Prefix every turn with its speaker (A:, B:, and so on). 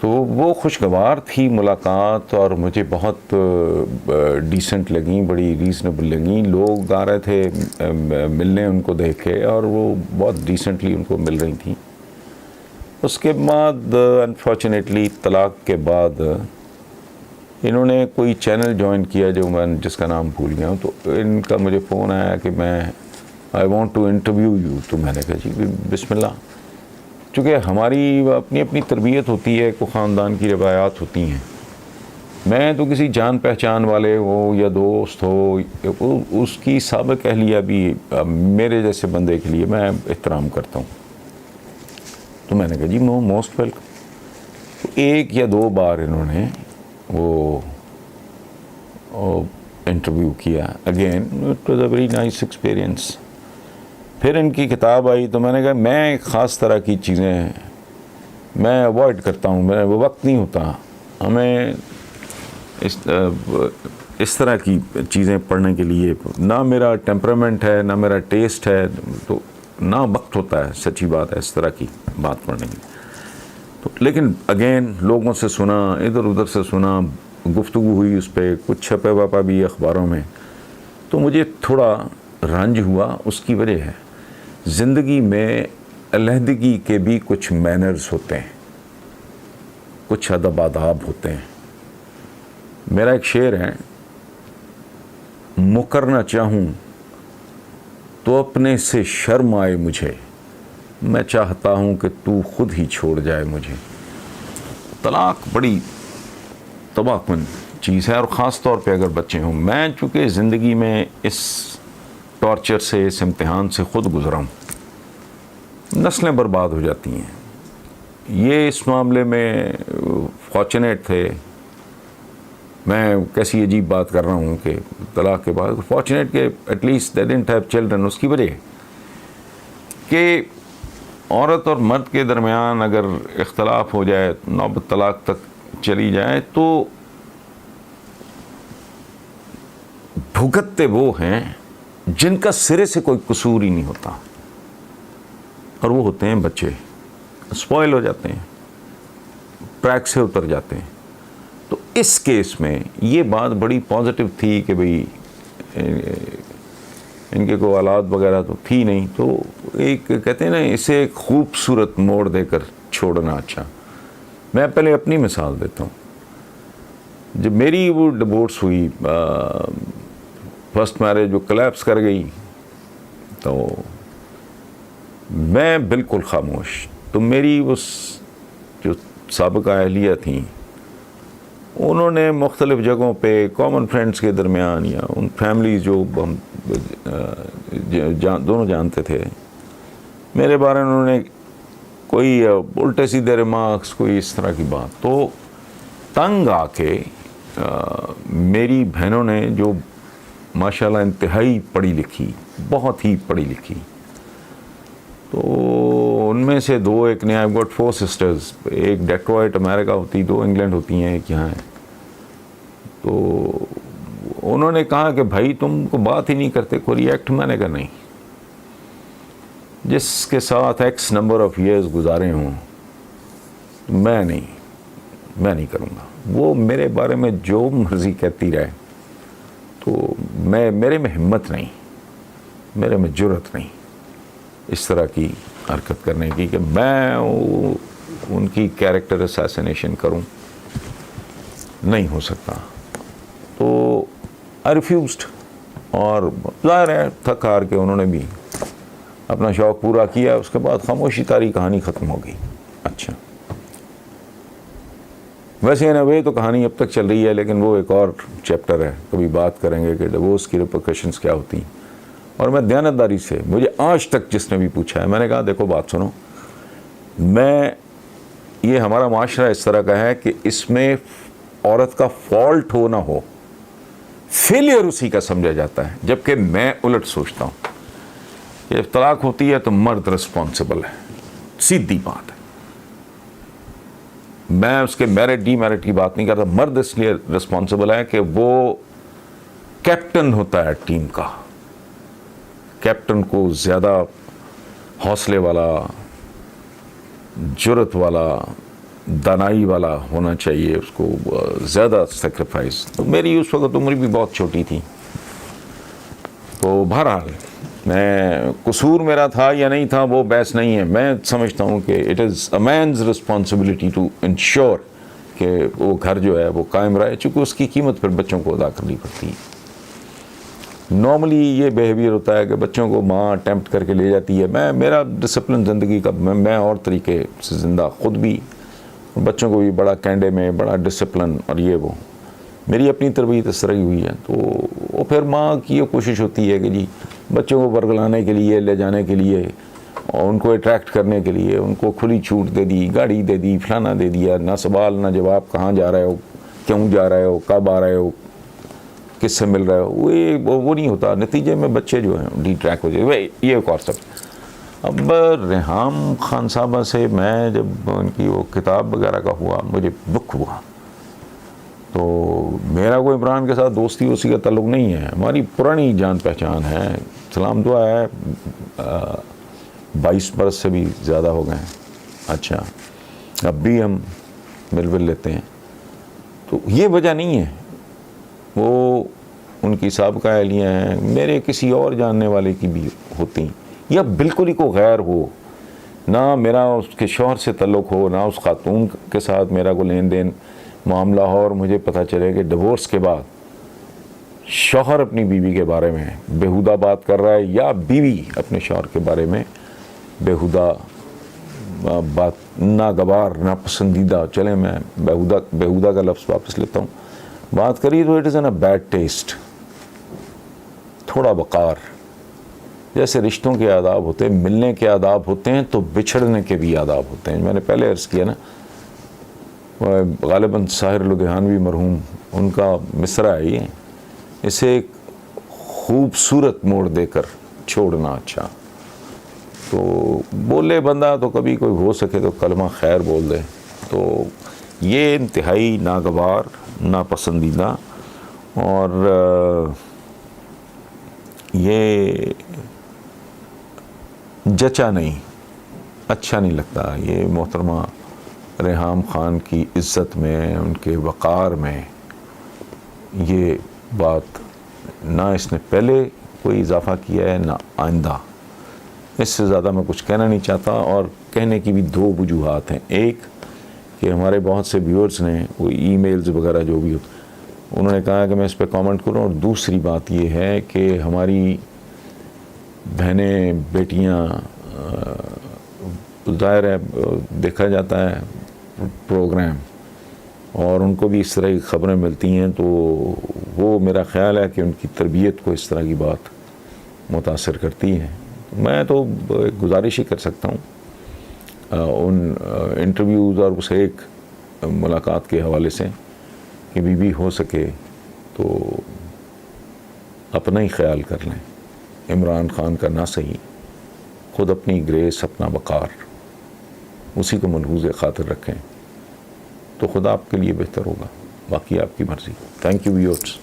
A: تو وہ خوشگوار تھی ملاقات اور مجھے بہت ڈیسنٹ لگیں, بڑی ریزنیبل لگیں. لوگ آ رہے تھے ملنے ان کو دیکھ کے اور وہ بہت ڈیسنٹلی ان کو مل رہی تھیں. اس کے بعد انفارچونیٹلی طلاق کے بعد انہوں نے کوئی چینل جوائن کیا جو میں جس کا نام بھول گیا ہوں. تو ان کا مجھے فون آیا کہ میں I want to interview you. تو میں نے کہا جی بسم اللہ. چونکہ ہماری اپنی اپنی تربیت ہوتی ہے, کوئی خاندان کی روایات ہوتی ہیں. میں تو کسی جان پہچان والے ہو یا دوست ہو, اس کی سابق اہلیہ بھی میرے جیسے بندے کے لیے میں احترام کرتا ہوں. تو میں نے کہا جی موسٹ ویلکم. تو ایک یا دو بار انہوں نے وہ انٹرویو کیا. Again it was a very nice experience. پھر ان کی کتاب آئی تو میں نے کہا میں ایک خاص طرح کی چیزیں میں اوائڈ کرتا ہوں, میرا وہ وقت نہیں ہوتا. ہمیں اس طرح کی چیزیں پڑھنے کے لیے نہ میرا ٹیمپرامنٹ ہے نہ میرا ٹیسٹ ہے, تو نہ وقت ہوتا ہے. سچی بات ہے اس طرح کی بات پڑھنے کی. تو لیکن اگین لوگوں سے سنا, ادھر ادھر سے سنا, گفتگو ہوئی اس پہ, کچھ چھپے واپا بھی اخباروں میں. تو مجھے تھوڑا رنج ہوا. اس کی وجہ ہے زندگی میں علیحدگی کے بھی کچھ مینرز ہوتے ہیں, کچھ ادب آداب ہوتے ہیں. میرا ایک شعر ہے, مکرنا چاہوں تو اپنے سے شرم آئے مجھے, میں چاہتا ہوں کہ تو خود ہی چھوڑ جائے مجھے. طلاق بڑی تباہ کن چیز ہے, اور خاص طور پہ اگر بچے ہوں. میں چونکہ زندگی میں اس ٹارچر سے, اس امتحان سے خود گزرا ہوں. نسلیں برباد ہو جاتی ہیں. یہ اس معاملے میں فارچونیٹ تھے. میں کیسی عجیب بات کر رہا ہوں کہ طلاق کے بعد فارچونیٹ کہ at least they didn't have children. اس کی وجہ کہ عورت اور مرد کے درمیان اگر اختلاف ہو جائے, نوبت طلاق تک چلی جائے, تو بھگتتے وہ ہیں جن کا سرے سے کوئی قصور ہی نہیں ہوتا, اور وہ ہوتے ہیں بچے. اسپوائل ہو جاتے ہیں, ٹریک سے اتر جاتے ہیں. تو اس کیس میں یہ بات بڑی پازیٹیو تھی کہ بھئی ان کے کوئی اولاد وغیرہ تو تھی نہیں. تو ایک کہتے ہیں نا, اسے ایک خوبصورت موڑ دے کر چھوڑنا اچھا. میں پہلے اپنی مثال دیتا ہوں. جب میری وہ ڈیورس ہوئی, فرسٹ میرج جو کلیپس کر گئی, تو میں بالکل خاموش. تو میری اس جو سابقہ اہلیہ تھیں, انہوں نے مختلف جگہوں پہ کامن فرینڈس کے درمیان یا ان فیملیز جو ہم دونوں جانتے تھے, میرے بارے میں انہوں نے کوئی الٹے سیدھے ریمارکس, کوئی اس طرح کی بات. تو تنگ آ کے میری بہنوں نے, جو ماشاءاللہ انتہائی پڑھی لکھی, بہت ہی پڑھی لکھی, تو ان میں سے دو, ایک نے آئی گوٹ 4 سسٹرز, ایک ڈیٹرائٹ امریکہ ہوتی, 2 انگلینڈ ہوتی ہیں, ایک یہاں ہے. تو انہوں نے کہا کہ بھائی تم کو بات ہی نہیں کرتے, کوئی ریئیکٹ. میں نے کہا نہیں, جس کے ساتھ ایکس نمبر آف ایئرز گزارے ہوں, میں نہیں کروں گا. وہ میرے بارے میں جو مرضی کہتی رہے, تو میرے میں ہمت نہیں, میرے میں جرأت نہیں اس طرح کی حرکت کرنے کی کہ میں ان کی کیریکٹر اسیسینیشن کروں. نہیں ہو سکتا. تو آئی ریفیوزڈ. اور ظاہر ہے تھک ہار کے انہوں نے بھی اپنا شوق پورا کیا. اس کے بعد خاموشی تاری, کہانی ختم ہو گئی. اچھا, ویسے ان وے تو کہانی اب تک چل رہی ہے, لیکن وہ ایک اور چیپٹر ہے. کبھی بات کریں گے کہ ڈیورس کی ریپرکشنز کیا ہوتی ہیں. اور میں دیانتداری سے, مجھے آج تک جس نے بھی پوچھا ہے, میں نے کہا دیکھو بات سنو, یہ ہمارا معاشرہ اس طرح کا ہے کہ اس میں عورت کا فالٹ ہو نہ ہو, فیلئر اسی کا سمجھا جاتا ہے. جبکہ میں الٹ سوچتا ہوں کہ جب طلاق ہوتی ہے تو مرد رسپانسبل ہے. سیدھی بات ہے. میں اس کے میرٹ ڈی میرٹ کی بات نہیں کرتا. مرد اس لیے رسپانسبل ہے کہ وہ کیپٹن ہوتا ہے ٹیم کا. کیپٹن کو زیادہ حوصلے والا, جرأت والا, دانائی والا ہونا چاہیے، اس کو زیادہ سیکریفائز. میری اس وقت عمر بھی بہت چھوٹی تھی. تو بہرحال میں قصور میرا تھا یا نہیں تھا وہ بحث نہیں ہے. میں سمجھتا ہوں کہ it is a man's responsibility to ensure کہ وہ گھر جو ہے وہ قائم رہے، چونکہ اس کی قیمت پھر بچوں کو ادا کرنی پڑتی ہے. نارملی یہ بیہیویئر ہوتا ہے کہ بچوں کو ماں اٹیمپٹ کر کے لے جاتی ہے. میرا ڈسپلن زندگی کا، میں اور طریقے سے زندہ، خود بھی بچوں کو بھی بڑا کینڈے میں، بڑا ڈسپلن اور یہ وہ. میری اپنی تربیت اس طرح کی ہوئی ہے. تو وہ پھر ماں کی یہ کوشش ہوتی ہے کہ جی بچوں کو برگلانے کے لیے، لے جانے کے لیے، اور ان کو اٹریکٹ کرنے کے لیے ان کو کھلی چھوٹ دے دی، گاڑی دے دی، فلانا دے دیا، نہ سوال نہ جواب، کہاں جا رہے ہو، کیوں جا رہے ہو، کب آ رہے ہو، کس سے مل رہے ہو. وہ نہیں ہوتا. نتیجے میں بچے جو ہیں ڈی ٹریک ہو جائے. یہ ایک اور سب. اب ریحام خان صاحبہ سے میں جب ان کی وہ کتاب وغیرہ کا ہوا، مجھے دکھ ہوا. تو میرا کوئی عمران کے ساتھ دوستی اسی کا تعلق نہیں ہے، ہماری پرانی جان پہچان ہے. سلام دعا ہے 22 برس سے بھی زیادہ ہو گئے ہیں. اچھا اب بھی ہم مل لیتے ہیں. تو یہ وجہ نہیں ہے. وہ ان کی سابقہ اہلیہ ہیں، میرے کسی اور جاننے والے کی بھی ہوتی، یا بالکل ہی کو غیر ہو، نہ میرا اس کے شوہر سے تعلق ہو، نہ اس خاتون کے ساتھ میرا کوئی لین دین معاملہ ہو، اور مجھے پتہ چلے کہ ڈیورس کے بعد شوہر اپنی بیوی کے بارے میں بیہودہ بات کر رہا ہے، یا بیوی اپنے شوہر کے بارے میں بیہودہ بات، ناگوار، ناپسندیدہ، چلیں میں بیہودہ کا لفظ واپس لیتا ہوں، بات کری تو it is an a bad test. تھوڑا وقار. جیسے رشتوں کے آداب ہوتے ہیں، ملنے کے آداب ہوتے ہیں، تو بچھڑنے کے بھی آداب ہوتے ہیں. میں نے پہلے عرض کیا نا، غالباً ساحر لدھیانوی مرحوم، ان کا مصرع ہے یہ، اسے ایک خوبصورت موڑ دے کر چھوڑنا اچھا. تو بولے بندہ تو کبھی کوئی ہو سکے تو کلمہ خیر بول دے. تو یہ انتہائی ناگوار، ناپسندیدہ، اور یہ جچا نہیں، اچھا نہیں لگتا. یہ محترمہ ریحام خان کی عزت میں، ان کے وقار میں یہ بات نہ اس نے پہلے کوئی اضافہ کیا ہے، نہ آئندہ. اس سے زیادہ میں کچھ کہنا نہیں چاہتا. اور کہنے کی بھی دو وجوہات ہیں. ایک کہ ہمارے بہت سے ویورز نے وہ ای میلز وغیرہ جو بھی ہوتے، انہوں نے کہا کہ میں اس پہ کامنٹ کروں. اور دوسری بات یہ ہے کہ ہماری بہنیں، بیٹیاں، ظاہر ہے دیکھا جاتا ہے پروگرام، اور ان کو بھی اس طرح کی خبریں ملتی ہیں، تو وہ میرا خیال ہے کہ ان کی تربیت کو اس طرح کی بات متاثر کرتی ہے. میں تو گزارش ہی کر سکتا ہوں ان انٹرویوز اور اس ایک ملاقات کے حوالے سے کہ بھی ہو سکے تو اپنا ہی خیال کر لیں. عمران خان کا نہ صحیح، خود اپنی گریس، اپنا وقار، اسی کو ملحوظ خاطر رکھیں تو خدا آپ کے لیے بہتر ہوگا. باقی آپ کی مرضی. Thank you viewers.